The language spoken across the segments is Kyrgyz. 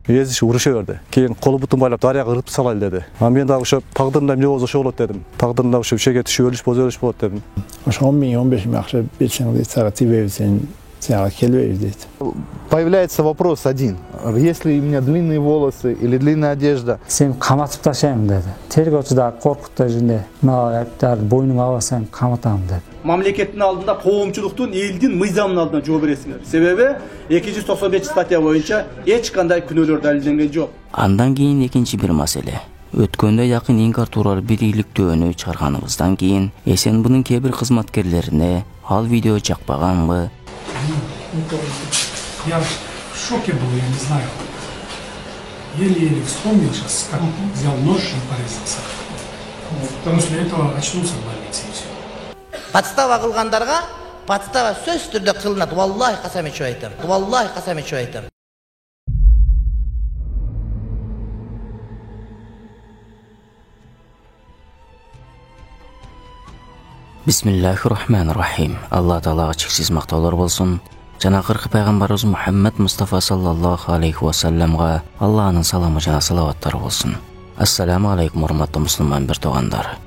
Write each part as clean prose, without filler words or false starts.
Езиши урыша берди. Кийин колу бутун байлап дарыяга ырып салайлы деди. Мен дагы ошо тагдырымда эмне болсо ошо болот дедим. Тагдырымда ошо ишеге түшүп өлүш болсо өлүш болот дедим. Ошо 10 миң 15 миң акча берсең дейт, сага тийбейбизсең сага келбейбиз дейт. Появляется вопрос один. Если у меня длинные волосы или длинная одежда. Сен каматып ташайм деди. Тергөөчү да коркутtu жинде. Мына боюнуңа албасаң каматам деди. Мамлекеттин алдында коомчулуктун, элдин мыйзамынын алдында жооп бересиңер. Себеби 295 статья боюнча эч кандай күнөөлөр далилденген жок. Андан кийин экинчи бир маселе. Өткөндө якын инкар тууралуу бир иликтөөнү чыгарганыбыздан кийин СНБнын кээ бир кызматкерлерине ал видео жакпаганбы? Я в шоке был, я не знаю. Еле-еле вспомнил сейчас, как взял нож и порезался. Потому что этого очнулся в больнице и все. Подстава кылгандарга подстава сөз түрдө кылынат. Валлахи касам ичип айтам. Валлахи касам ичип айтам. Бисмиллахир-рахманир-рахим. Алла Таалага чексиз мактоолор болсун. Жана акыркы пайгамбарыбыз Мухаммад Мустафа саллаллаху алейхи ва салламга Аллахнын саламы жана салаваттары болсун. Ассаламу алейкум урматтуу мусулман бир туугандар.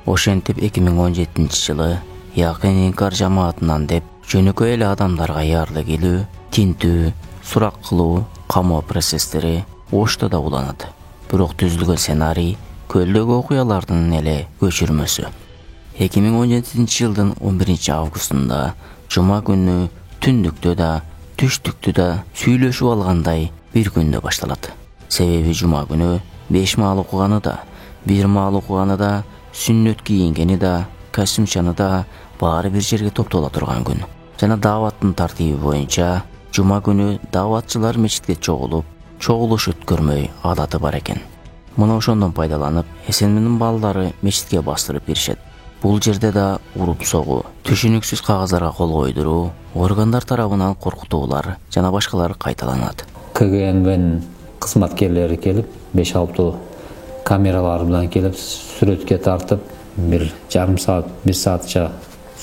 Ошентип 2017-жылы якын инкар жамаатынан деп жөнөкөй эле адамдарга ярлык келүү, тинтүү, сурак кылуу, камоо процесстери Ошто да уланат. Бирок түзүлгөн сценарий көлдөгү окуялардын эле көчүрмөсү. 2017-жылдын 11-августунда жума күнү түндүктө да, түштүктө да сүйлөшүп алгандай бир күндө башталат. Себеби жума күнү 5 маал окуганы да, 1 маал окуганы да, сүннөт кийингени да, костюмчаны да баары бир жерге топтола турган күн. Жана дааваттын тартиби боюнча жума күнү дааватчылар мечитке чогулуш өткөрмөй адаты бар экен. Муну ошондон пайдаланып, СНБнын балдары мечитке бастырып киришет. Бул жерде да уруп согуу, түшүнүксүз кагаздарга кол койдуруу, органдар тарабынан коркутуулар жана башкалары кайталанат. КГНБнын кызматкерлери келип, 5-6 камералар менен келип, сүрөткө тартып, бир жарым саат, 1 саатча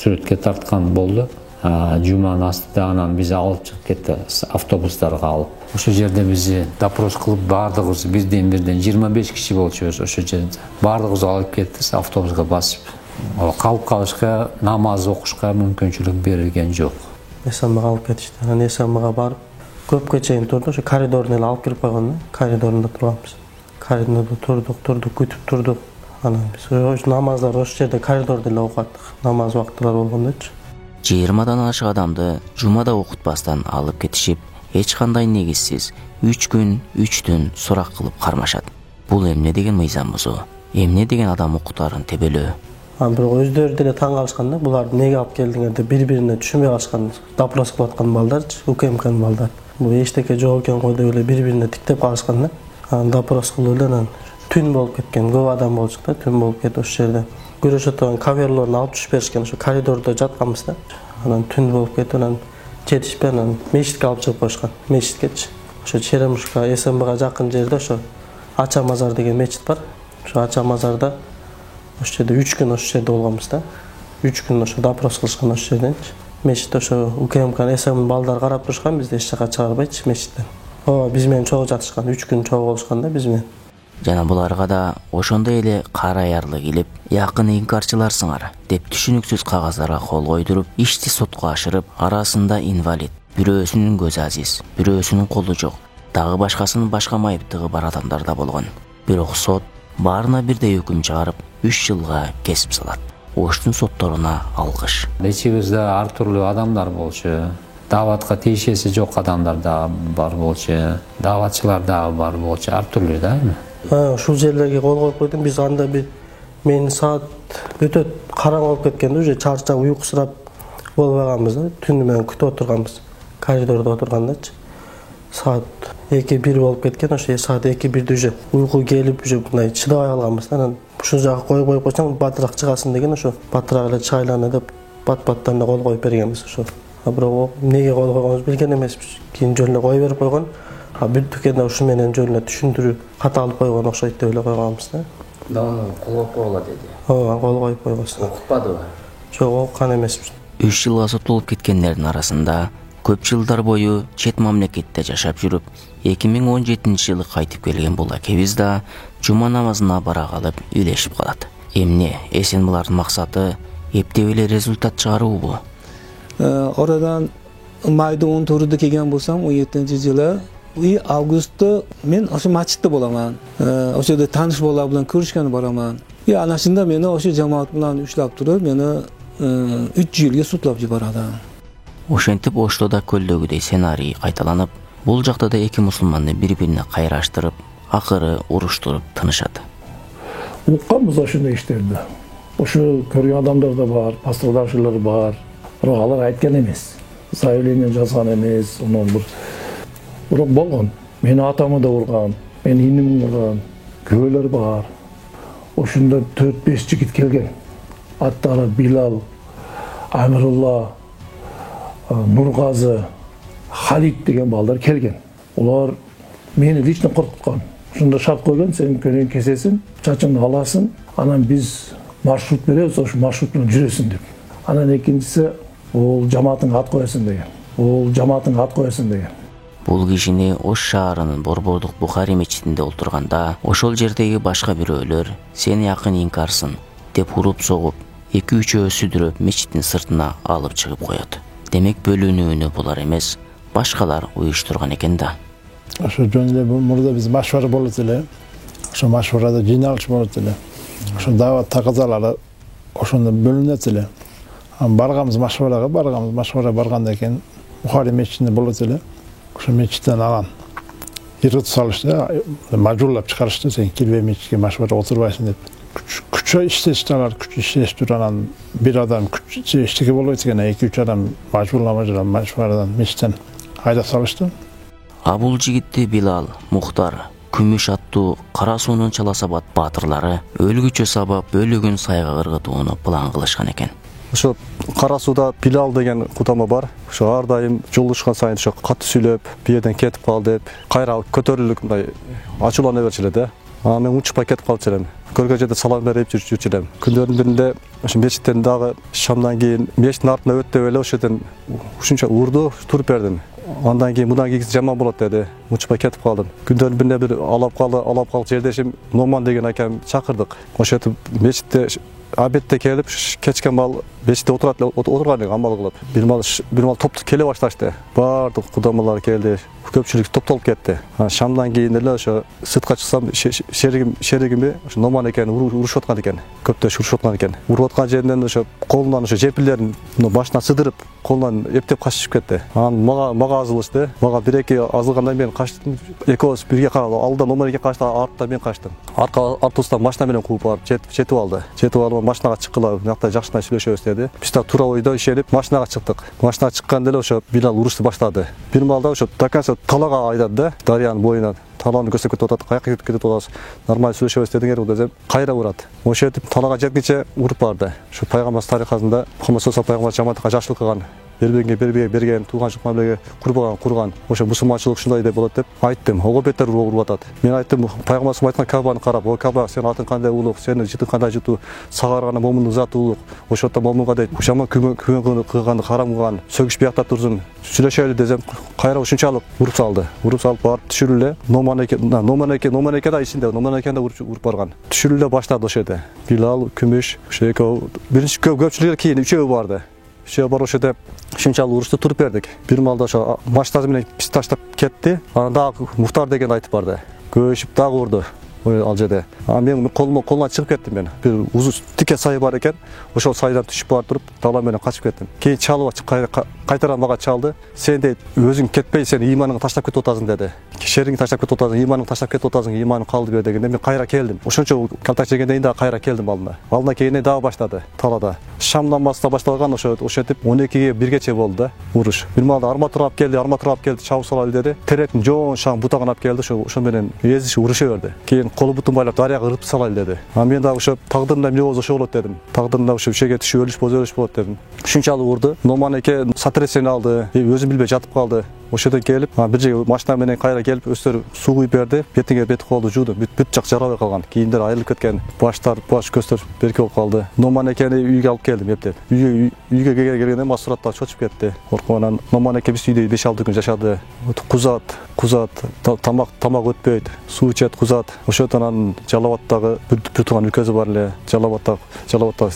сүрөткө тарткан болду. Жуманын астында анан биз алып чыгып кетти, автобустарга алып. Ошол жерде бизди допрос кылып, бардыгыбыз бирден 25 киши болчубуз ошол жерде. Бардыгыбызды алып кетти, автобуска басып. Калып калышка, намаз окушка мүмкүнчүлүк берилген жок. СМга алып кетишти. Анан СМга барып, көпкө чейин турдук, ошо коридорун эле алып кирип койгон, коридорунда турганбыз. Коридордо турдук, күтүп турдук. Анан биз ошо намаздар ошол жерде коридордо эле окуттук. Намаз убактылар болгондочу. 20-дан ашык адамды жумада окутпастан алып кетишип, эч кандай негизсиз 3 күн 3 түн сурак кылып кармашат. Бул эмне деген мыйзам бузуу? Эмне деген адам укуктарын тебелөө? Бирок өздөрү деле таң калышкан да, буларды неге алып келдиңер деп бири-бирине түшүнбөй калышкан. Допрос кылып аткан балдарчы, УКМКнын балдары. Бул эчтеке жок экен го деп эле бири-бирине тиктеп калышкан да. Анан допрос кылып эле анан түн болуп кеткен, көп адам болчу да, түн болуп кетип ошол жерде. Көрөшө турган коверлорун алып түшүп беришкен, ошо коридордо жатканбыз да. Анан түн болуп кетип, анан жетишпей анан мечитке алып чыгып коюшкан. Мечиткечи. Ошо Черемушка СМБга жакын жерде ошо Ача Мазар деген мечит бар. Ошо Ача Мазарда ошол жерде 3 күн ошол жерде болгонбуз да. 3 күн ошо допрос кылышкан ошол жерденчи. Мечит ошо УКМК СМнын балдары карап турушкан, бизди эч жака чыгарбайчы мечиттен. Биз менен чогуу жатышкан, 3 күн чогуу болушкан да биз менен. Жана буларга да ошондой эле кара аярлык келип, якын инкарчыларсыңар деп түшүнүксүз кагаздарга кол койдуруп, ишти сотко ашырып, арасында инвалид, бирөөсүнүн көзү азиз, бирөөсүнүн колу жок, дагы башкасынын башка майыптыгы бар адамдар да болгон. Бирок сот баарына бирдей өкүм чыгарып, 3 жылга кесип салат. Оштун сотторуна алкыш. Ичибизде ар түрлүү адамдар болчу. Дааватка тиешеси жок адамдар да бар болчу. Дааватчылар да бар болчу. Ар түрлүү да эми. Ушул жерлерге кол коюп койдум. Биз анда бир мен саат өтө караң болуп кеткенде, уже чарчап, уйкусурап болбаганбыз да. Түнү менен күтүп отурганбыз. Коридордо отургандачы. Саат 2-1 болуп кеткен, ошо саат 2-1де уже уйку келип, уже мындай чыдабай калганбыз да. Анан ушул жакка коюп койсоң батыраак чыгасың деген, ошо батыраак эле чайланы деп бат-баттан кол коюп бергенбиз ошо. Бирок эмнеге кол койгонубузду билген эмеспиз. Кийин жөн эле кое берип койгон. Бир түкенде ушу менен жөн эле түшүндүрүү ката алып койгон окшойт деп эле койганбыз да. Дагы кол коюп койгула деди. Кол коюп койгонсун. Окутпадыбы? Жок, окуган эмеспиз. 3 жылга соттолуп кеткендердин арасында Көп жылдар бою чет мамлекетте жашап жүрүп, 2017-жылы кайтып келген бул акебиз да жума намазына бара калып үйлешип калат. Эмне, эсен булардын максаты эптеп эле результат чыгаруубу? Oradan mayda 14'de kelgan bo'lsam 17-жылы avgustda men o'sha masjidda bo'laman. O'sha yerda tanish bolalar bilan ko'rishgani boraman. Ana shunda meni o'sha jamoat bilan ushlab turib, meni 3 yilga sutlab yuboradi. Ошентип Оштода көлдөгүдөй сценарий кайталанып, бул жакта да эки мусулманды бири-бирине кайраштырып, акыры уруштуруп тынышат. Укканбыз ошондой иштерди. Ошо көргөн адамдар да бар, пострадавшийлер бар. Бирок алар айткан эмес. Заявление жазган эмес, бирок болгон. Мени атамы да урган, мени иним урган, күбөлөр бар. Ошондо 4-5 жигит келген. Аттары Билал, Амирулла, Нургазы, Халид деген балдар келген. Олар мени лично коркуткан. Ошондо шарт койгон, сен көнөн кесесиң, чачыңды аласың, анан биз маршрут беребиз, ошо маршрут менен жүрөсүң деп. Анан экинчиси, ол жамаатыңа ат коесуң деген. Бул кишини Ош шаарынын Борбордук Бухари мечитинде олтурганда, ошол жердеги башка бирөөлөр сени акын инкарсың деп уруп согуп, 2-3 сүдүрөп мечиттин сыртына алып чыгып коет. Демек бөлүнүүнү булар эмес, башкалар уюштурган экен да. Ошо жөнүндө мурда биз машвара болот эле. Ошо машварада жыйналыш болот эле. Ошо дават таказалары ошондо бөлүнөт эле. Барганбыз машвара баргандан кийин Бухари мечитинде болот эле. Ошо мечиттен алган ирет салышты, мажурлап чыгарышты, сен кирбей мечитке машвара отурбайсың деп. Күч иштеш турган бир адам күч иштеге болбойт экен, 2-3 адам мажбурлама машварадан мечиттен айдап салышты. Бул жигитти Билал, Мухтар, Күмүш аттуу Кара суунун чаласабат баатырлары өлгүчө сабап бөлүгүн сайга кыргытууну план кылышкан экен. Ошо Кара сууда Билал деген кутама бар. Ошо ар дайым жолдошкан сайын ошо катты сүйлөп, бирден кетип кал деп, кайра көтөрүлүп мындай ачуулана берчү эле да. Мен учпай кетип калчу элем. Көргөн жерде салам берип жүрчү элем. Күндөрдүн биринде ошо мечиттен дагы шамдан кийин мечиттин артына өттүп эле ошо жерден ушунча урду, туруп бердим. Андан кийин мындан кийинки жаман болот деди. Учпай кетип калдым. Күндөрдүн биринде бир алап калды жердешим Номан деген акем чакырдык. Ошентип мечитте обедте келип, кечкен мал мечитте отурган эле амал кылып. Бир мал топту келе башташты. Баардык кудамалар келди. Көпчүлүк топтолуп кетти. Шамдан кийин эле ошо сыртка чыксам, шеригими ошо Номан экени урушуп аткан экен. Көптөш урушуп аткан экен. Уруп аткан жеринен ошо колунан ошо жепилерин башына сыдырып, колунан эптеп качышып кетти. Анан мага азылышты. Мага 1-2 азылгандан мен качтым. Экөөбүз бирге алда Номан экен качты, артта мен качтым. Артыбыздан машина менен кууп барып жетип алды. Жетип алып машинага чыккыла, мынакта жакшынай сүйлөшөбүз деди. Биз да туура ойдо ишенип машинага чыктык. Машинага чыкканда эле ошо Билал урушту баштады. Бир малда ошо таканса талага айдады да, дарыянын боюнан. Таланы көрсөтүп атат, каяка кетип атасыз, нормаль сүйлөшөбүз дедиңер десем, кайра урат. Ошентип талага жеткенче уруп барды. Ушу пайгамбар тарихасында Мухаммад саллаллаху пайгамбар жамаатка жакшылык кылган, берген, туганчылык мамилеге курган. Ошо мусулманчылык ушундай деп болот деп айттым. Ого бетер уруп атат. Мен айттым, пайгамбар айткан Кабаны карап, о Каба, сен атың кандай улук, сенин жытың кандай жытуу, сагарган момундун заты улук. Ошондо момунга дейт, жаман күмөн кылганды харам кылган, сөгүш биякта турсун, сүйлөшөлү десем, кайра ушунчалык уруп салды. Уруп салып барып түшүрүлө. Номан экен да ичинде, Номан экен да уруп барган. Түшүрүлө баштады ошо жерде. Билал, Күмүш, ошо экөө биринчи көпчүлүккө кийин үчөө барды. Үчөө бар ошо деп ушунчалык урушту туруп бердик. Бир малда ошо машинасы менен биз таштап кетти. Анан дагы Мухтар деген айтып барды. Көшүп дагы урду. Ал жерде. Мен колуна чыгып кеттим мен. Бир узун тике сай бар экен. Ошол сайдан түшүп барып туруп, дала менен качып кеттим. Кийин чалып кайтара мага чалды. Сен дейт, өзүң кетпей, сен ыйманыңды таштап кетип атасың деди. Шериңди таштап кетип атасың, ыйманыңды таштап кетип атасың, ыйманың калды бер дегенде мен кайра келдим. Ошончо калтак жегенден дагы кайра келдим алдына. Алдына келгенде дагы баштады талада. Шамдан башталган ошентип 12-ге 1гече болду да уруш. Бир малда арматура алып келди, чабып салалы деди. Теректин жоон шаң бутагын алып келди, ошо менен эзишип уруша берди. Кийин колу бутун байлап дарыяга ырып салайлы деди. Мен дагы ошо тагдырымда эмне болсо ошо болот дедим. Тагдырымда ошо ишеге түшүп өлүш болот дедим. Ушунчалык урду. Номан эке сотрясение алды, өзүн билбей жатып калды. ошодон келип бир жерге машина менен кайра келип өздөрү суу куюп берди. Бетиңе бет колду жууду. Бүт жак жарабай калган. Кийимдер айрылып кеткен. Баш көздөр берке болуп калды. Номан экени үйгө алып келдим эптеп. Үйгө келгенде Масураттар чочуп кетти. Коркуганан Номан эке биз үйдө 5-6 күн жашады. Кузат, тамак өтпөйт, суу ичет, кузат. Ошондон анан Жалал-Абадтагы бир тууган өлкөсү бар эле. Жалал-Абадта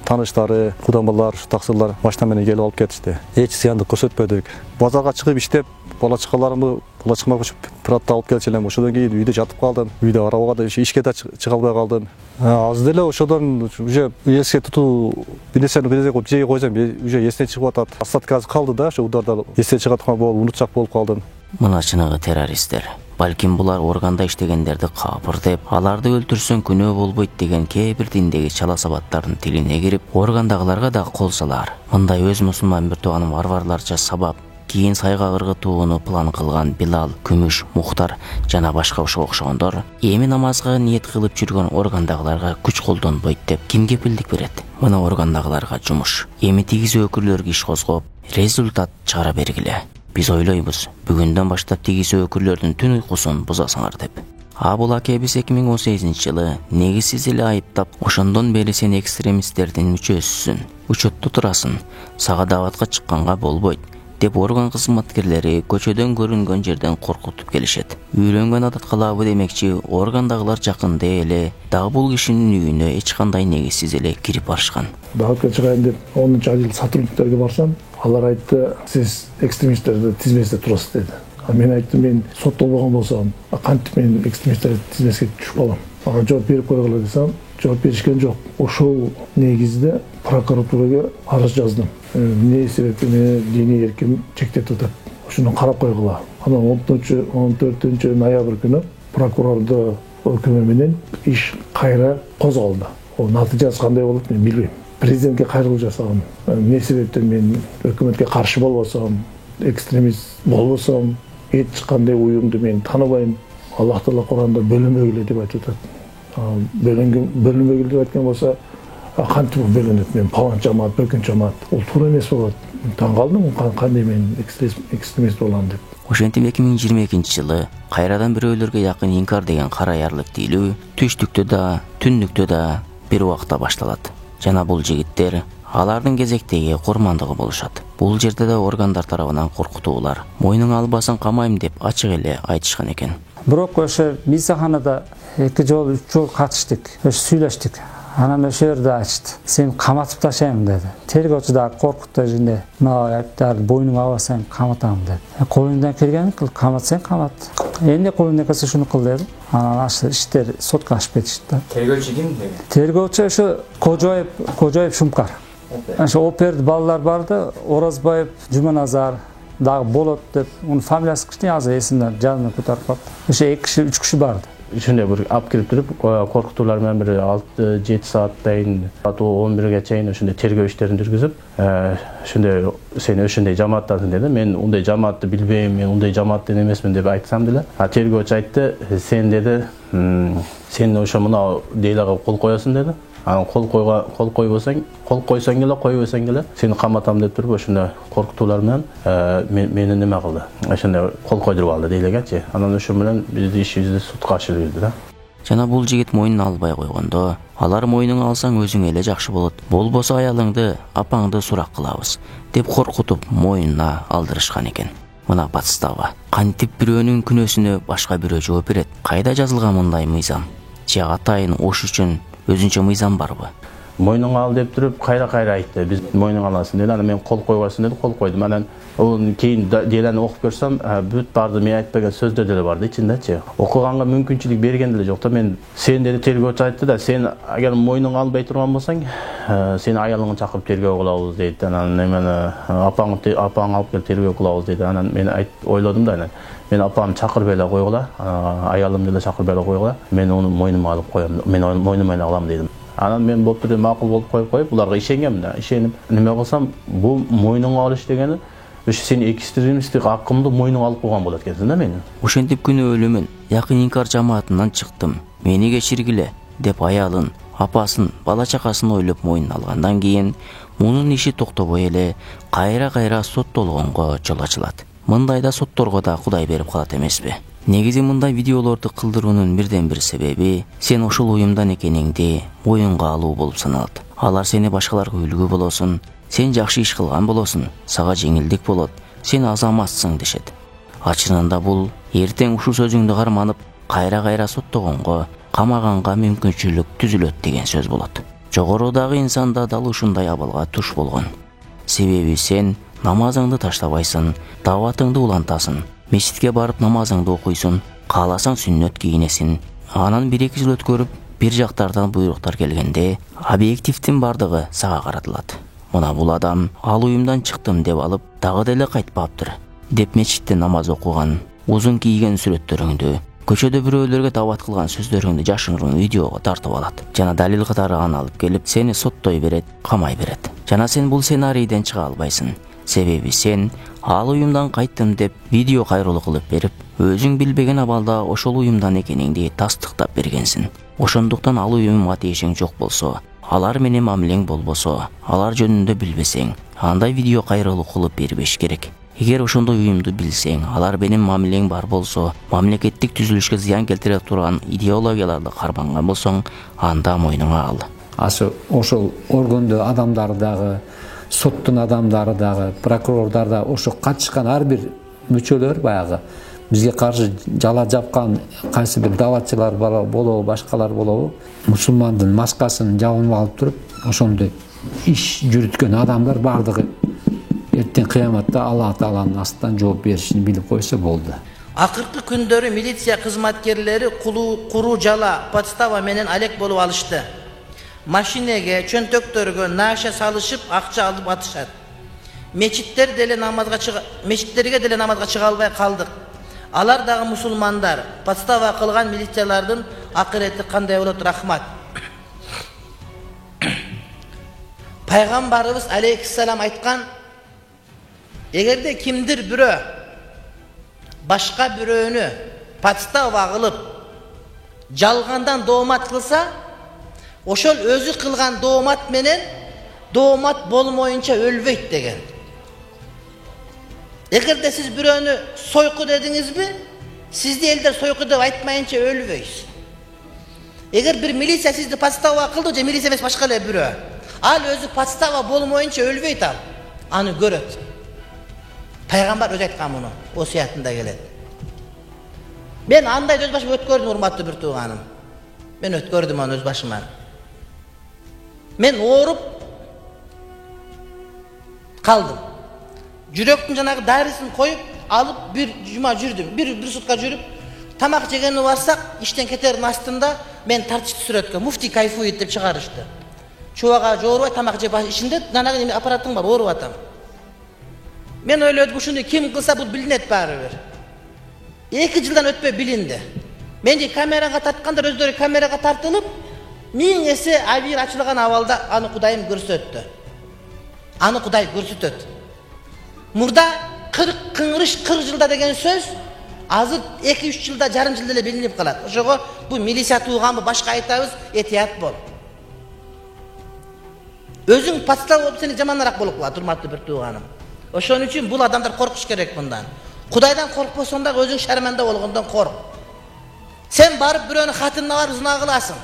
тааныштары, кудамалар, таксылар машина менен келип алып кетишти. Эч зыяндык көрсөтпөдүк. Базарга чыгып иштеп, бала чакаларымды бир апта алып келчү элем. Ошодон кийин үйдө жатып калдым. Үйдө арабага да ишке да чыга албай калдым. Аз деле ошодон уже эске тутуу бинесени коюп жей койсом, уже эсине чыгып атат. Остатка азыр калды да, ошо ударда эсте чыгаткан болуп, унутчак болуп калдым. Мына чыныгы террористтер. Балким булар органда иштегендерди капыр деп, аларды өлтүрсөң күнөө болбойт деген кээ бир диндеги чала сабаттардын тилине кирип, органдагыларга да кол салар. Мындай өз мусулман бир тууганым варварларча сабап, кийин сайга ыргытууну план кылган Билал, Күмүш, Мухтар жана башка ошого окшогондор эми намазга ниет кылып жүргөн органдагыларга күч колдонбойт деп ким кепилдик берет? Мына органдагыларга жумуш. Эми тигиз өкүрлөргө иш козгоп, результат чыгара бергиле. Биз ойлойбуз, бүгүндөн баштап тигиз өкүрлөрдүн түн уйкусун бузасыңар деп. Бул акебиз 2018-жылы негизсиз эле айыптап, ошондон бери сен экстремисттердин мүчөсүсүн, учетту турасың, сага дааватка чыкканга болбойт деп орган кызматкерлери көчөдөн көрүнгөн жерден коркутуп келишет. Үйлөнгөн адат калабы демекчи, органдагылар жакында эле дагы бул кишинин үйүнө эч кандай негизсиз эле кирип барышкан. Дааватка чыгайын деп 10 айыл сотрудниктерге барсам, алар айтты, сиз экстремисттерди тизместе турасыз деди. Мен айттым, мен соттолбогон болсом, кантип мен экстремисттерди тизмеске түшүп калам. Ага жооп берип койгула десем, жооп беришкен жок. Ошол негизде прокуратурага арыз жаздым. Эмне себептен диний эрким чектеп атат. Ошону карап койгула. Анан 14 ноябрь күнү прокурордун өкүмү менен иш кайра козголду. Ол натыйжасы кандай болот мен билбейм. Президентке кайрылуу жасаган. Эмне себептен мен өкмөткө каршы болбосом, экстремист болбосом, эч кандай уюмду мен тааныбайм. Аллах Таала Куранда бөлөнбөгүлө деп айтып атат. Бөлөнбөгүлө деп айткан болсо, кантип бөлөнөт? Мен палан жамаат, бөкүн жамаат. Ол туура эмес болот. Таң калдым, кандай мен экстремист болам деп. Ошентип 2022-жылы кайрадан бирөөлөргө жакын инкар деген кара ярлык тийилүү түштүктө да, түндүктө да бир убакта башталат. Жана бул жигиттер алардын кезектеги курмандыгы болушат. Бул жерде да органдар тарабынан коркутуулар, мойнуңа албасаң камайм деп ачык эле айтышкан экен. Бирок ошо мисаханада 2 жол 3 жол катыштык, сүйлөштүк. Анан ошо жерде айтышты. Сен каматып ташайм деди. Тергөөчү да коркутtu жинде. Мына айттар бойнуңа албасаң каматам деди. Колуңдан келгени кыл, каматсаң камат. Эмне колуңдан келсе шуну кыл деди. Анан ашы иштер сотко ашып кетишти. Тергөөчү ким деди? Тергөөчү ошо Кожоев Шумкар. Ошо оперд балдар барды, Оразбаев, Жуманазар дагы болот деп, унун фамилиясы кичине азыр эсимде, жадымдан көтөрүп калды. Ошо 2 киши, 3 киши барды. Ишинде бир алып келип туруп, коркутуулар менен бир 6-7 сааттайын, 11ге чейин ошондой тергөө иштерин жүргүзүп, ошондой сен ошондой жамааттасың деди. Мен ундай жамаатты билбейм, мен ундай жамааттын эмесмин деп айтсам деле, тергөөчү айтты, сен деди, сен ошо мына дейлага кол коесуң деди. Анан кол койсоң эле, койбосоң эле сени каматам деп туруп, ошондой коркутуулар менен мени неме кылды. Ошондой кол койдуруп алды дейлегечи. Анан ошо менен биздин ишибизди сотко ашырып берди да. Жана бул жигит мойнун албай койгондо, алар мойнуңа алсаң өзүң эле жакшы болот. Болбосо аялыңды, апаңды сурак кылабыз деп коркутуп мойнуна алдырышкан экен. Мына подстава. Кантип бирөөнүн күнөөсүнө башка бирөө жооп берет? Кайда жазылган мындай мыйзам? Же атайын ош үчүн өзүнчө мыйзам барбы? Мойнуңа ал деп туруп кайра айтты. Биз мойнуңа аласың деди. Анан мен кол койгосун деди, кол койдум. Анан Onun keyin deleni okuyup görsem büt bardı men aytpagan sözдөр деле барды ичинде. Окуганга мүмкүнчүлүк берген деле жок да. Мен сен деди тергөөчү айтты да, сен агер мойнуңа албай турган болсаң, сени аялыңы чакырып тергөө кылабыз дейт. Анан мен апаң алып кел тергөө кылабыз дейт. Анан мен ойлодум да, анан мен апамды чакырып эле койгула, аялымды деле чакырып эле койгула. Мен onu мойнума алып коем, мен мойнума эле алам дедим. Анан мен болуп туруп макул болуп коюп, буларга ишенгем да. Ишенип неме кылсам, бул мойнуңа алыш дегени Ошо сен экстремисттик акымды мойнуңа алып койгон болот экенсиң да мени. Ошентип күнөөлүмүн, жакын инкар жамаатынан чыктым. Мени кечиргиле деп аялын, апасын, бала чакасын ойлоп мойнуна алгандан кийин мунун иши токтобой эле кайра соттолгонго жол ачылат. мындайда сотторго да Кудай берип калат эмеспи? Негизи мындай видеолорду кылдыруунун бирден бир себеби сен ошол уюмдан экениңди моюнга алуу болуп саналат. Алар сени башкаларга үлгү болосун, сен жакшы иш кылган болосун, сага жеңилдик болот, сен азаматсың дешет. Ачыгында бул эртең ушул сөзүңдү карманып, кайра соттогонго, камаганга мүмкүнчүлүк түзүлөт деген сөз болот. Жогорудагы инсан да дал ушундай абалга туш болгон. Себеби сен намазыңды таштабайсың, даватыңды улантасың, мечитке барып намазыңды окуйсуң, кааласаң сүннөт кийинесиң. Анан 1-2 жыл өткөрүп, бир жактардан буйруктар келгенде, объективдин бардыгы сага каратылат. Мына бул адам ал уюмдан чыктым деп алып, дагы деле кайтпаптыр деп мечитте намаз окуган, узун кийген сүрөттөрүңдү, көчөдө бирөөлөргө дават кылган сөздөрүңдү жашыруун видеого тартып алат. Жана далил катары аны алып келип, сени соттой берет, камай берет. Жана сен бул сценарийден чыга албайсың. Себеби сен ал уюмдан кайттым деп видео кайрылуу кылып берип, өзүң билбеген абалда ошол уюмдан экениңди тастыктап бергенсиң. Ошондуктан ал уюм атешиң жок болсо, алар менен мамилең болбосо, алар жөнүндө билбесең, андай видео кайрылуу кылып бербеш керек. Эгер ошондой уюмду билсең, алар менен мамилең бар болсо, мамлекеттик түзүлүшкө зыян келтире турган идеологияларды карманган болсоң, анда мойнуңа ал. Ошол органды адамдары дагы, соттун адамдары дагы, прокурордор да ошо катышкан ар бир мүчөлөр баягы бизге каршы жала жапкан кайсы бир даватчылар болобу, башкалар болобу, мусулмандын маскасын жабынып алып туруп, ошондой иш жүрүткөн адамдар бардыгы эртең кыяматта Алла Тааланын астынан жооп беришин билип койсо болду. Акыркы күндөрү милиция кызматкерлери куру жала подстава менен алек болуп алышты. Машинеге, чөнтөктөргө наша салышып, акча алып атышат. Мечиттерге деле намазга чыга албай калдык. Алар дагы мусулмандар. Подстава кылган милициялардын акырети кандай болот? Рахмат. Пайгамбарыбыз алейхиссалам айткан, эгерде кимдир бирөө башка бирөөнү подстава кылып жалгандан доомат кылса, ошол өзү кылган доомат менен доомат болмоюнча өлбөйт деген. Эгерде сиз бирөөнү сойку дедиңизби, сизди элдер сойку деп айтмайынча өлбөйсүз. Эгер бир милиция сизди подстава кылды, же милиция эмес башка эле бирөө, ал өзү подстава болмоюнча өлбөйт ал. Аны көрөт. Пайгамбар өзү айткан муну, осуятында келет. Мен андай өз башыма өткөрдүм, урматтуу бир тууганым. Мен өткөрдүм аны өз башыма. Мен ооруп калдым. Жүрөктүн жанагы дарысын коюп, алып бир жума жүрдүм. Бир сутка жүрүп, тамак жегени барсак, иштен кетердин астында мен тартышты сүрөткө муфти кайфует деп чыгарышты. Чубага жоорубай тамак жеп ишинде жанагы аппаратың бар, ооруп атам. Мен ойлодум, ушуну ким кылса бул билинет баары бир. 2 жылдан өтпөй билинди. Менди камерага тарткандар өздөрү камерага тартылып, 1000 эсе абийир ачылган абалда аны Кудайым көрсөттү. Аны Кудай көрсөтөт. Мурда 40 жылда деген сөз азыр 2-3 жылда, жарым жылда эле билинип калат. Ошого бул милиция тууганбы, башка айтабыз, этият бол. Өзүң подстава болуп сени жаманыраак болуп калат, урматтуу бир тууганым. Ошон үчүн бул адамдар коркуш керек мындан. Кудайдан коркпосоң да өзүң шарманда болгондон корк. Сен барып бирөөнүн хатынына барып зына кыласың.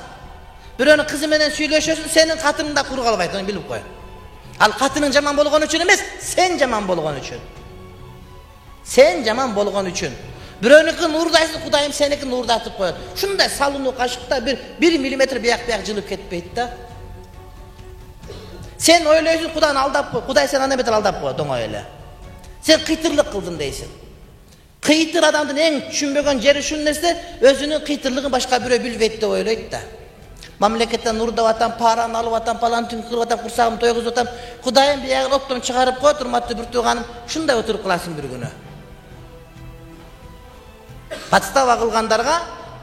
Бирөөнүн кызы менен сүйлөшөсүң, сенин хатының да кур калбайт, аны билип кой. Ал хатының жаман болгон үчүн эмес, сен жаман болгон үчүн. Сен жаман болгон үчүн. Бирөөнүкүн уурдайсың, Кудайым сеникин уурдатып коет. Ушундай салынуу кашыкта 1 миллиметр бияк жылып кетпейт да. Сен ойлойсуң, Кудайны алдап кой. Кудай сени андай бетер алдап коет, оңой эле. Сен кыйтырлык кылдың дейсиң. Кыйтыр адамдын эң түшүнбөгөн жери ушул нерсе, өзүнүн кыйтырлыгын башка бирөө билбейт деп ойлойт да. Мамлекеттен уурдап атам, параны алып атам, палантын кырып атам, курсагымды тойгузуп атам. Кудайым биягын оттон чыгарып коет, урматтуу бир тууганым. Ушундай отуруп каласың бир күнү. Подстава кылгандарга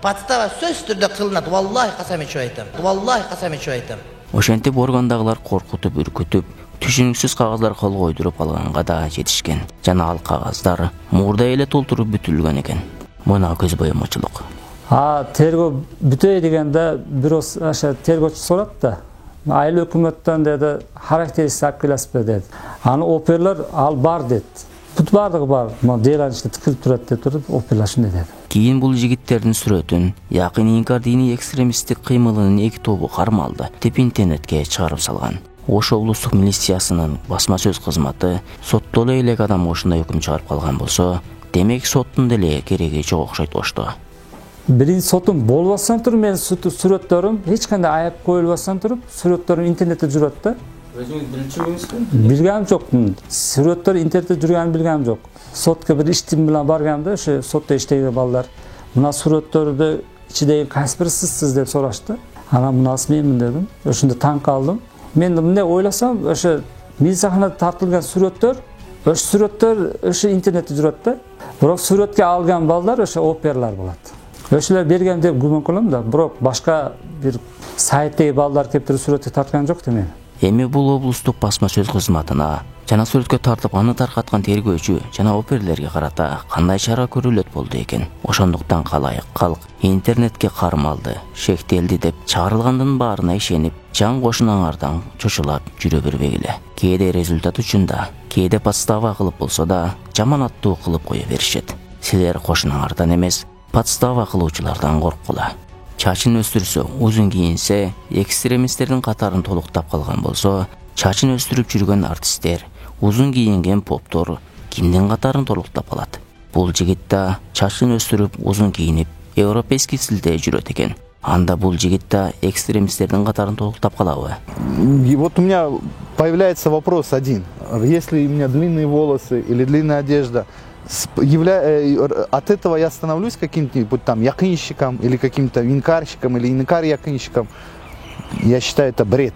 подстава сөз түрдө кылынат. Валлахи касам ичип айтам. Валлахи касам ичип айтам. Ошентип органдагылар коркутуп, үркүтүп, түшүнүксүз кагаздар кол койдуруп алганга да жетишкен. Жана ал кагаздар мурда эле толтуруп бүтүлгөн экен. Мына көз боёмочулук. Тергөө бүтөй дегенде бирос аша тергөөчү сурат да. Айыл өкмөттөн деди, характеристика алып келесизби деди. Аны оперлер ал бар деди. Бүт бардыгы бар. Мына дейланышта тикилип турат деп туруп, оперлар шундай деди. Кийин бул жигиттердин сүрөтүн Якын инкар дини экстремисттик кыймылынын эки тобу кармалды деп интернетке чыгарып салган. Ош облустук милициясынын басма сөз кызматы соттоло элек адам ошондой өкүм чыгарып калган болсо, демек соттун деле кереги жок окшойт ошто. Биринчи сотум болбастан туруп менин сүрөттөрүм эч кандай айып коюлбастан туруп, сүрөттөрүм интернетте жүрөт да. Өзүңүз билчү эмеспи? Билгем жок. Сүрөттөр интернетте жүргөнүн билгем жок. Сотко бир иштим менен баргамда, ошо сотто иштеген балдар мына сүрөттөрдү ичидеги кайсы бир сиз деп сурашты. Анан мунасы менмин дедим. Ошондо таң калдым. Мен мындай ойласам, ошо милицияханада тартылган сүрөттөр ошо интернетте жүрөт да. Бирок сүрөткө алган балдар ошо оперлар болот. Ошолор берген деп гуман кылам да, бирок башка бир сайттеги балдар кеп туруп сүрөткө тарткан жок да мен. Эми бул облустук басма сөз кызматына жана сүрөткө тартып аны таркаткан тергөөчү жана оперлерге карата кандай чара көрүлөт болду экен? Ошондуктан калайык калк интернетке кармалды, шектелди деп чыгарылгандын баарына ишенип, жан кошунаңардан чочулап жүрө бербегиле. Кээде результат үчүн да, кээде подстава кылып болсо да, жаманаттуу кылып кое беришет. Силер кошунаңардан эмес, подстава кылуучулардан корккула. Чачын өстүрсө, узун кийинсе, экстремисттердин катарын толуктап калган болсо, чачын өстүрүп жүргөн артисттер, узун кийинген поптор кимдин катарын толуктап алат? Бул жигит да чачын өстүрүп, узун кийинип, европейский стилде жүрөт экен. Анда бул жигит да экстремисттердин катарын толуктап калабы? И вот у меня появляется вопрос один. Если у меня длинные волосы или длинная одежда, от этого я становлюсь каким-нибудь там якынщиком или каким-то инкарщиком или инкар-якынщиком. Я считаю, это бред.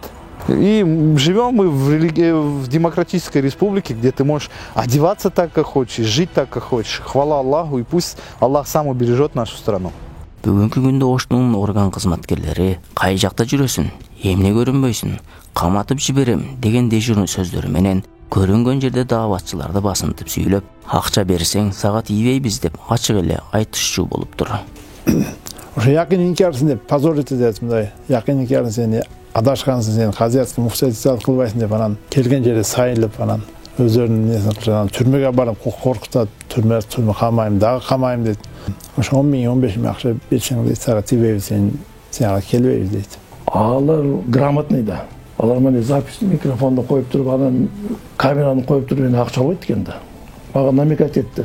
И живем мы в демократической республике, где ты можешь одеваться так, как хочешь, жить так, как хочешь. Хвала Аллаху, и пусть Аллах сам убережет нашу страну. Бүгүнкү күндө Оштун орган кызматкерлери кай жакта жүрөсүн, эмне көрүнбөйсүн, каматып жиберем деген дежурный сөздөрү менен көрүнгөн жерде дааватчыларды басынтып сүйлөп, акча берсең сага тийбейбиз деп ачык эле айтышчу болуптур. Ошо Якын инкарсың деп позорить этет, мындай Якын инкарсың сени адашкансың, сени казиятка муфтият кылбайсың деп анан келген жерде сайылып анан өздөрүнүн несин кылып түрмөгө барып коркутат, түрмө камайм, дагы камайм дейт. Ошо 10 000, 15 000 акча берсең дейт, сага тийбейбиз, сага келбейбиз дейт. Алар грамотный да. Алар мына запись микрофонду коюп туруп, анан камераны коюп туруп мени акча албайт экен да. Мага намекат этти.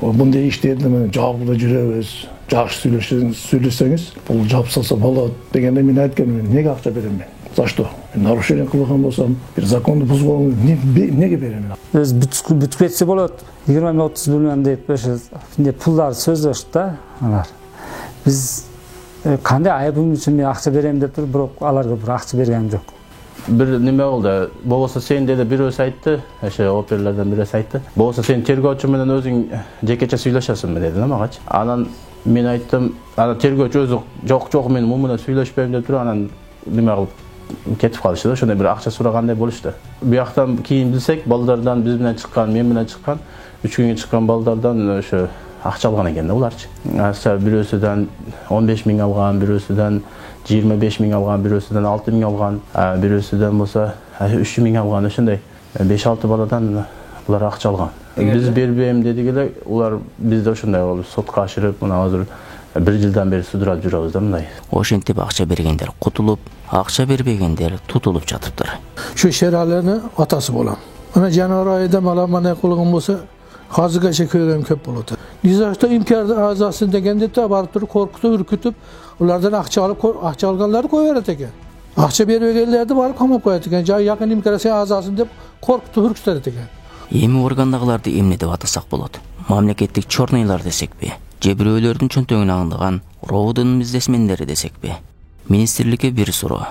Мындай иштеди, мен жабылып жүрөбүз, жакшы сүйлөшсөңүз, бул жапсалса болот дегенде мен айткам, эмнеге акча берем мен? За что? Нарушение кылган болсом, бир законду бузган, эмнеге берем мен? Өз бүтүп кетсе болот. 20-30 миллион деп ошо пулдар сөздөштү да алар. Биз кандай айыбым үчүн мен акча берем деп туруп, бирок аларга бир акча бергеним жок. Бир неме болду. Болбосо сен деди бирөөсү айтты, ошо оперлерден бирөөсү айтты. Болбосо сен тергөөчү менен өзүң жекече сүйлөшөсүңбү деди да магачы. Анан мен айттым, ана тергөөчү өзү жок мен муну менен сүйлөшпөйм деп туруп, анан неме кылып кетип калышты да, ошондой бир акча сурагандай болушту. Бияктан кийин билсек, балдардан биз менен чыккан, мен менен чыккан, 3 күнгө чыккан балдардан ошо акча алган экен да буларчы. Аса бирөөсүдөн 15 000 алган, бирөөсүдөн 25 000 алган, бирөөсүдөн 6 000 алган, бирөөсүдөн болсо 3 000 алган, ошондой 5-6 баладан булар акча алган. Биз бербейм дедик эле, улар бизди ошондой кылып сотко ашырып, мына азыр 1 жылдан бери судурап жүрөбүз да мындай. Ошентип акча бергендер кутулуп, акча бербегендер тутулуп жатыптыр. Şu şeralerini atası bolam. Ana januar ayında malamana kılgın bolsa, hazırgacha köygem köp boladı. Nizahta imkarda azasın degende de barıp turup korkutup ürkütüp ulardan akça alganları koyuveret eken. Akça berbegenlerdi barıp kamap koyat eken. Jay yakın imkara sen azasın dep korkutup ürküteret eken. Эми органдагыларды эмне деп атасак болот? Мамлекеттик чорныйлар десекпи, же бирөөлөрдүн чөнтөгүн аңдыган роодун бизнесмендери десекпи? Министрликке бир суроо.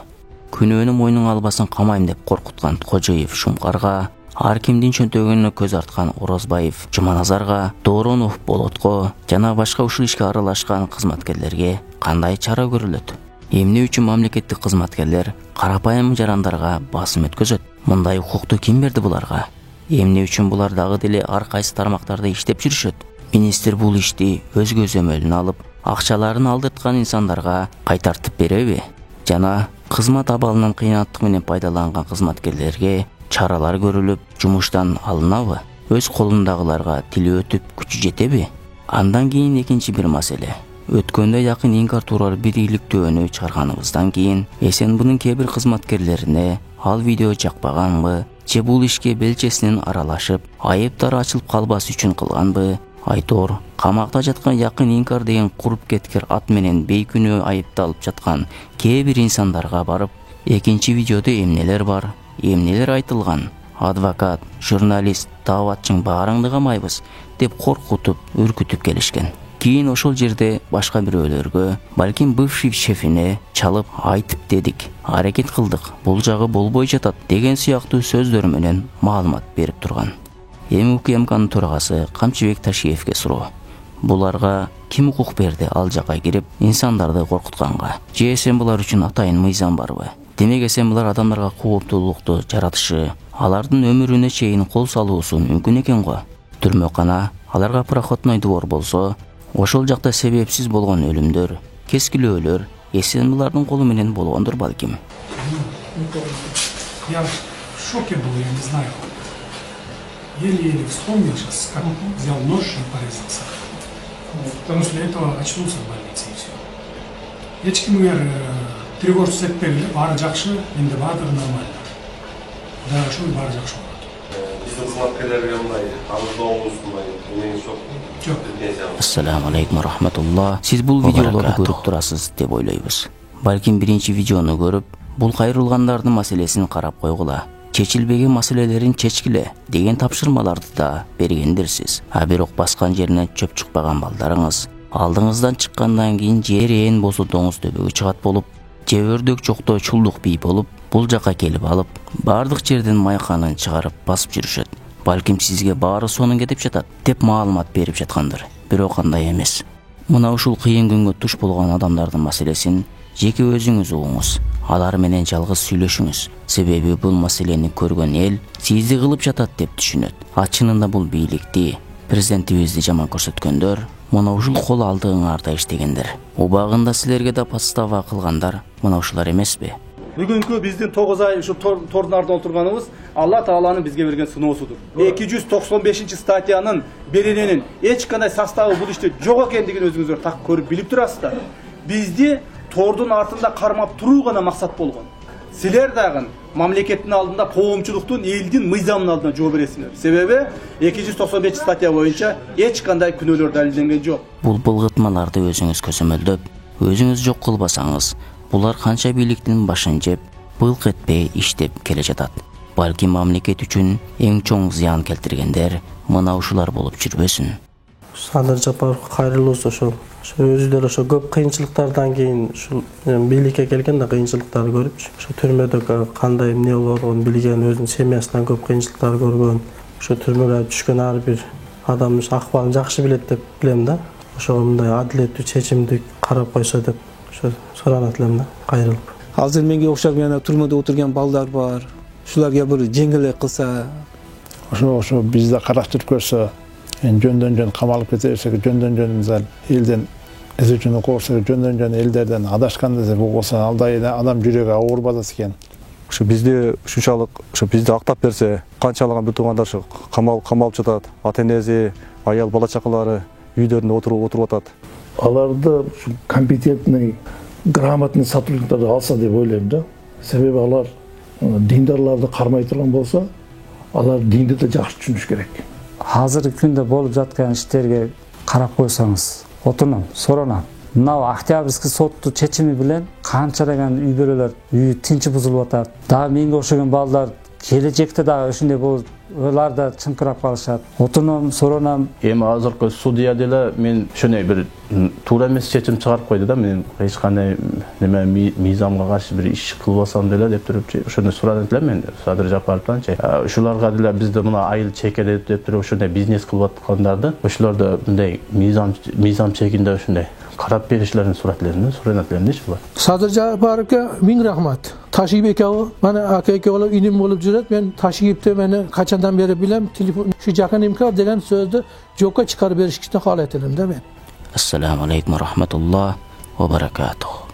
Күнөөнү мойнуңа албасын камайм деп коркуткан Кожоев, Шумкарга, ар кимдин чөнтөгүнө көз арткан Орозбаев, Жуманазарга, Доронов, Болотко жана башка ушул ишке аралашкан кызматкерлерге кандай чара көрүлөт? Эмне үчүн мамлекеттик кызматкерлер карапайым жарандарга басым өткөзөт? Мындай укукту ким берди буларга? Эмне үчүн булар дагы деле ар кайсы тармактарда иштеп жүрүшөт? Министр бул ишти өз көзөмөлүнө алып, акчаларын алдырткан инсандарга кайтартып береби? Жана кызмат абалынан кыйынаттык менен пайдаланган кызматкерлерге чаралар көрүлүп, жумуштан алынабы? өз колундагыларга тили өтүп күчү жетеби? Андан кийин экинчи бир маселе. Өткөндө якын инкар тууралуу бир иликтөөнү чыгарганыбыздан кийин СНБнын кээ бир кызматкерлерине ал видео жакпаганбы же бул ишке белчесинен аралашып, айыптар ачылып калбас үчүн кылганбы? Айтор, камакта жаткан якын инкар деген куруп кеткер ат менен бейкүнөө айыпталып жаткан кээ бир инсандарга барып, экинчи видеодо эмнелер бар, эмнелер айтылган? Адвокат, журналист, дааватчың баарыңды камайбыз деп коркутуп, үркүтүп келишкен. Кийин ошол жерде башка бирөөлөргө, балким бывший шефине чалып айтып дедик, аракет кылдык, бул жагы болбой жатат деген сыяктуу сөздөр менен маалымат берип турган. Эми УКМКнын төрагасы Камчыбек Ташиевке суроо. Буларга ким укук берди ал жакка кирип, инсандарды коркутканга? Же булар үчүн атайын мыйзам барбы? Демек булар адамдарга кооптуулукту жаратышы, алардын өмүрүнө чейин кол салуусу мүмкүн экен го. Түрмөкана, аларга проходной двор болсо, ошол жакта себепсиз болгон өлүмдөр, кескилөөлөр булардын колу менен болгондур балким. Я в шоке был, я не знаю. Еле-еле вспомнил сейчас, как взял нож и порезался. Потому что для этого очнулся в больнице и все. Ешкимге тревожу сетпели, бары жакшы, энди баардыгы нормально. Да, ошол бары жакшы болот. Биздин кызматкерлерге мындай абырдообуз мындай эмеңиз жокпу? Ассаламу алейкум рахматулла. Сиз бул видеолорду көрүп турасыз деп ойлойбуз. Балким биринчи видеону көрүп, бул кайрылгандардын маселесин карап койгула. Чечилбеген маселелерин чечкиле деген тапшырмаларды да бергендирсиз. А бирок баскан жеринен чөп чыкпаган балдарыңыз алдыңыздан чыккандан кийин жер ээн босотоңуз төбөгү чыгат болуп, же өрдөк жокто чулдук бий болуп, бул жака келип алып, бардык жерден майканын чыгарып басып жүрүшөт. Балким сизге баары сонун кетип жатат деп маалымат берип жаткандыр. Бирок андай эмес. Мына ушул кыйын күнгө туш болгон адамдардын маселесин жеке өзүңүз угуңуз. Алар менен жалгыз сүйлөшүңүз. Себеби бул маселени көргөн эл сизди кылып жатат деп түшүнөт. Чынында бул бийликти, президентибизди жаман көрсөткөндөр мына ушул кол алдыңарда иштегендер. Убагында силерге да подстава кылгандар мына ушулар эмеспи? Бүгүнкү биздин 9 ай ушу тордун артында отурганыбыз Алла Тааланын бизге берген сыноосудур. 295 статьянын берененин эч кандай составы бул иште жок экендигин өзүңүздөр так көрүп билип турасыздар. Бизди тордун артында кармап туруу гана максат болгон. Силер дагы мамлекеттин алдында коомчулуктун, элдин мыйзамынын алдында жооп бересиңер. Себеби 295 статья боюнча эч кандай күнөөлөр далилденген жок. Бул былгытмаларды өзүңүз көзөмөлдөп, өзүңүз жок кылбасаңыз, булар канча бийликтин башын жеп, былк этпей иштеп келе жатат. Балки мамлекет үчүн эң чоң зыян келтиргендер мына ушулар болуп жүрбөсүн. Садыр Жапаров кайрылуусу ошол өзүлөр ошо көп кыйынчылыктардан кийин ушул бийликке келгенде кыйынчылыктарды көрүп, ошо түрмөдө кандай эмне болгонун билген, өзүнүн семьясынан көп кыйынчылыктар көргөн, ошо түрмөгө түшкөн ар бир адамдын акыбалын жакшы билет деп билем да. Ошого мындай адилеттүү чечимди карап койсо деп ошо суранат элем да, кайрылып. Азыр менге окшоп жана түрмөдө отурган балдар бар. Ушуларга бир жеңилдик кылса, ошо бизди караштырып көрсө, жөндөн-жөн камалып кете берсек, жөндөн-жөн мисалы элден эсөчүн окуурсак, жөндөн-жөн элдерден адашкан десе, болсо алдай адам жүрөгү аурбадас экен. Ушу бизди ушунчалык, ушу бизди актап берсе, канчалаган бир туугандар ушу камалып жатат. Ата-энеси, аял бала чакалары үйлөрүндө отуруп атат. Аларды компетентный, грамотный сотрудниктарды алса деп ойлойм да. Себеби алар диндарларды кармай турган болсо, алар динди да жакшы түшүнүш керек. Азыркы күндө болуп жаткан иштерге карап койсоңуз, отунам, соронам. Мына Октябрьский соттун чечими менен канчалаган үй бүлөлөр үйү тинчи бузулуп атат. Дагы менге окшогон балдар келечекте дагы ошондой болуп, алар да чыңкырап калышат. Отунам, соронам. Эми азыркы судья деле мен ошондой бир туура эмес чечим чыгарып койду да, мен эч кандай неме мыйзамга каршы бир иш кылбасам деле деп туруп, ошондой суранат элем мен Садыр Жапаровтан. Ушуларга деле бизде мына айыл чекелеп деп туруп ошондой бизнес кылып аткандарды, ошолорду мындай мыйзам чегинде ошондой карап бериштерин суранат элем дейчи булар. Садыр Жапаровга миң рахмат. Ташибек ага, мана ака-эке болуп иним болуп жүрөт. Мен Ташибекти мени качандан бери билем. Телефон şu жакын имкар деген сөздү жокко чыгарып беришти каалайт элем да мен. Ассаламу алейкум рахматуллах ва баракатух.